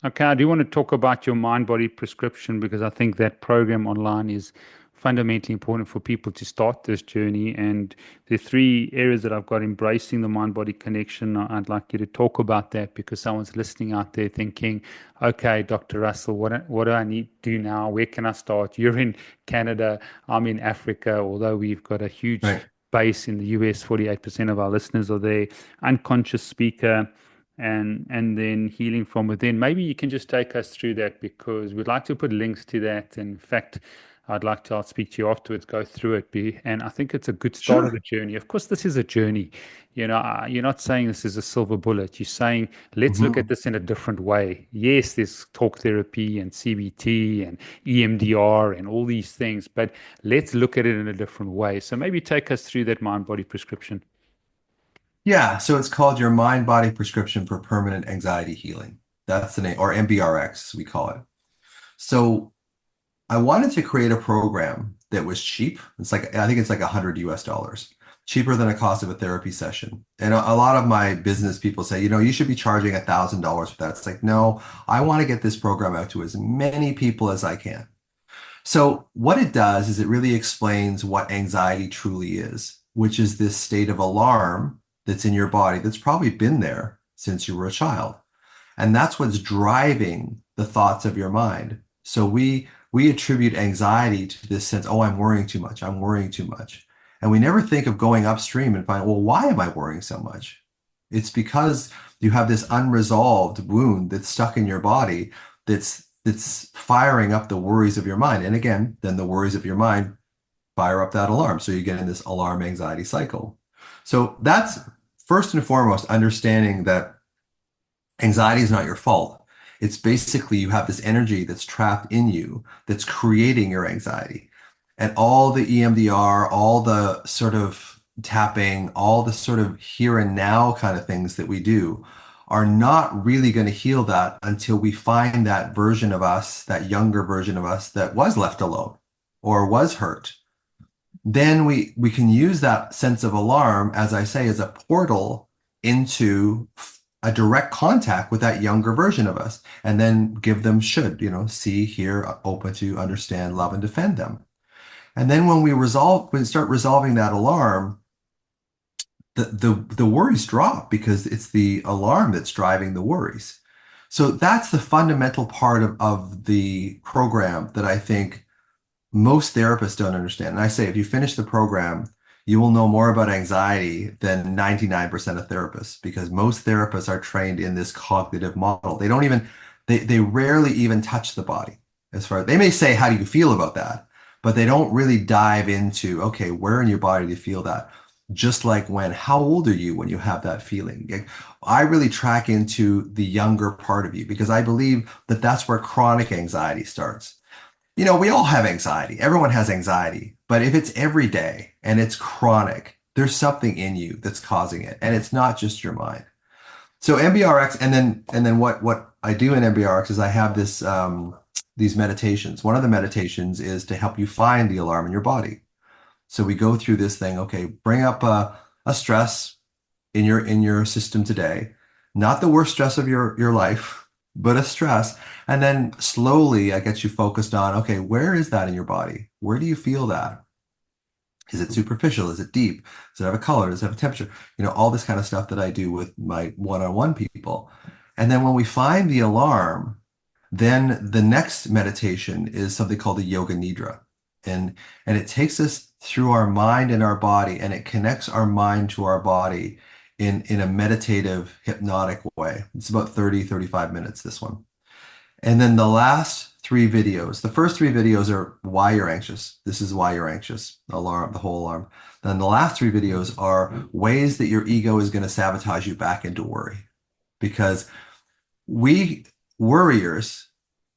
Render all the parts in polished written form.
Okay, I do want to talk about your mind body prescription because I think that program online is fundamentally important for people to start this journey. And the three areas that I've got: embracing the mind body connection. I'd like you to talk about that because someone's listening out there thinking, okay, Dr. Russell, what do I need to do now? Where can I start? You're in Canada, I'm in Africa, although we've got a huge Right. base in the US, 48% of our listeners are there. Unconscious speaker and then healing from within. Maybe you can just take us through that because we'd like to put links to that. In fact, I'll speak to you afterwards, go through it. And I think it's a good start of the Sure. journey. Of course, this is a journey. You're not saying this is a silver bullet. You're saying, let's look at Mhm. this in a different way. Yes, there's talk therapy and CBT and EMDR and all these things, but let's look at it in a different way. So maybe take us through that mind body prescription. Yeah, so it's called your mind body prescription for permanent anxiety healing. That's the name, or MBRX, we call it. So I wanted to create a program that was cheap. It's like, I think it's like 100 US dollars, cheaper than the cost of a therapy session. And a lot of my business people say, you should be charging $1,000 for that. It's like, no, I want to get this program out to as many people as I can. So what it does is it really explains what anxiety truly is, which is this state of alarm that's in your body that's probably been there since you were a child. And that's what's driving the thoughts of your mind. So we attribute anxiety to this sense, oh, I'm worrying too much. I'm worrying too much. And we never think of going upstream and find, well, why am I worrying so much? It's because you have this unresolved wound that's stuck in your body that's firing up the worries of your mind. And again, then the worries of your mind fire up that alarm. So you get in this alarm anxiety cycle. So that's first and foremost understanding that anxiety is not your fault. It's basically you have this energy that's trapped in you that's creating your anxiety. And all the EMDR, all the sort of tapping, all the sort of here and now kind of things that we do are not really going to heal that until we find that version of us, that younger version of us that was left alone or was hurt. Then we can use that sense of alarm, as I say, as a portal into a direct contact with that younger version of us, and then give them should, see, hear, open to, understand, love, and defend them. And then when we start resolving that alarm, the worries drop because it's the alarm that's driving the worries. So that's the fundamental part of the program that I think most therapists don't understand. And I say, if you finish the program, you will know more about anxiety than 99% of therapists because most therapists are trained in this cognitive model. They don't even, they rarely even touch the body as far they may say, how do you feel about that? But they don't really dive into, okay, where in your body do you feel that? Just like how old are you when you have that feeling? Like, I really track into the younger part of you because I believe that that's where chronic anxiety starts. We all have anxiety. Everyone has anxiety. But if it's every day and it's chronic, there's something in you that's causing it. And it's not just your mind. So MBRX, and then what I do in MBRX is I have these meditations. One of the meditations is to help you find the alarm in your body. So we go through this thing, okay, bring up a stress in your system today, not the worst stress of your life, but a stress. And then slowly I get you focused on, okay, where is that in your body? Where do you feel that? Is it superficial? Is it deep? Does it have a color? Does it have a temperature? All this kind of stuff that I do with my one-on-one people. And then when we find the alarm, then the next meditation is something called the Yoga Nidra. And it takes us through our mind and our body, and it connects our mind to our body in a meditative, hypnotic way. It's about 30-35 minutes, this one. And then the last three videos, the first three videos are why you're anxious. This is why you're anxious, alarm, the whole alarm. Then the last three videos are ways that your ego is going to sabotage you back into worry. Because we worriers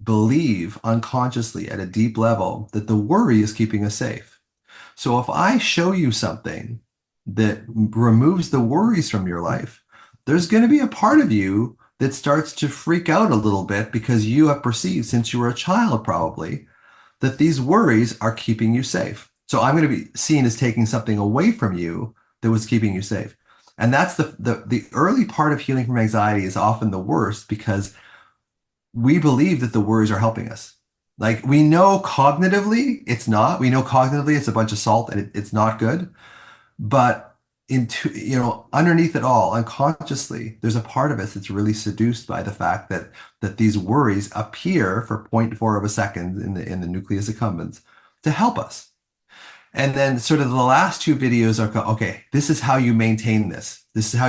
believe unconsciously at a deep level that the worry is keeping us safe. So if I show you something that removes the worries from your life, there's going to be a part of you that starts to freak out a little bit because you have perceived since you were a child probably that these worries are keeping you safe. So I'm going to be seen as taking something away from you that was keeping you safe. And that's the early part of healing from anxiety is often the worst because we believe that the worries are helping us. Like we know cognitively it's not. We know cognitively it's a bunch of salt and it's not good. But underneath it all, unconsciously, there's a part of us that's really seduced by the fact that these worries appear for zero point 0.4 of a second in the nucleus accumbens to help us. And then sort of the last two videos are, okay, this is how you maintain this. This is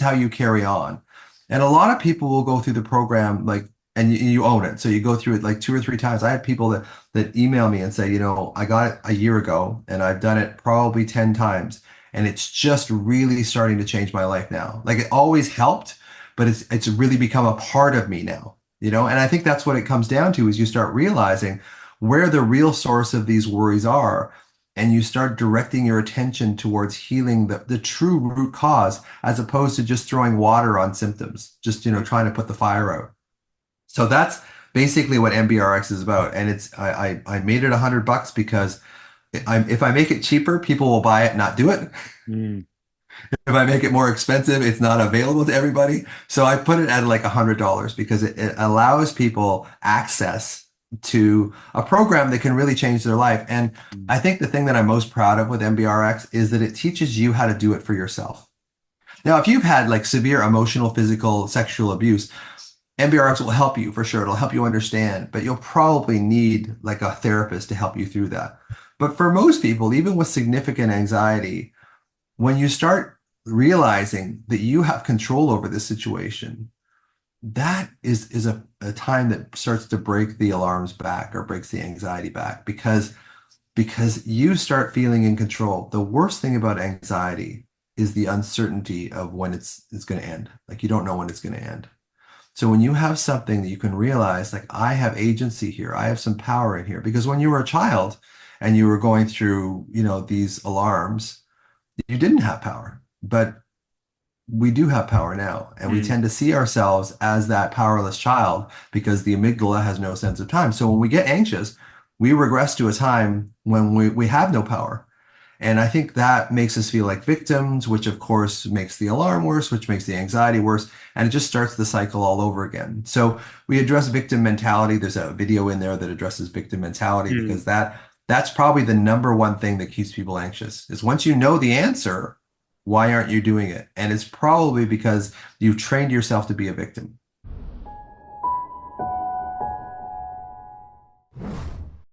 how you carry on. And a lot of people will go through the program like, and you own it. So you go through it like 2 or 3 times. I have people that email me and say, I got it a year ago and I've done it probably 10 times. And it's just really starting to change my life now. Like it always helped, but it's really become a part of me now, And I think that's what it comes down to is you start realizing where the real source of these worries are and you start directing your attention towards healing the true root cause as opposed to just throwing water on symptoms, just, trying to put the fire out. So that's basically what MBRX is about. And I made it $100 because if I make it cheaper, people will buy it and not do it. Mm. If I make it more expensive, it's not available to everybody. So I put it at like $100 because it allows people access to a program that can really change their life. And Mm. I think the thing that I'm most proud of with MBRX is that it teaches you how to do it for yourself. Now, if you've had like severe emotional, physical, sexual abuse, MBRX will help you for sure. It'll help you understand, but you'll probably need like a therapist to help you through that. But for most people, even with significant anxiety, when you start realizing that you have control over this situation, that is a time that starts to break the alarms back or breaks the anxiety back because you start feeling in control. The worst thing about anxiety is the uncertainty of when it's going to end. Like you don't know when it's going to end. So when you have something that you can realize, like I have agency here, I have some power in here, because when you were a child and you were going through, these alarms, you didn't have power, but we do have power now. And we Mm. tend to see ourselves as that powerless child because the amygdala has no sense of time. So when we get anxious, we regress to a time when we have no power. And I think that makes us feel like victims, which of course makes the alarm worse, which makes the anxiety worse. And it just starts the cycle all over again. So we address victim mentality. There's a video in there that addresses victim mentality Mm. because that's probably the number one thing that keeps people anxious is once you know the answer, why aren't you doing it? And it's probably because you've trained yourself to be a victim.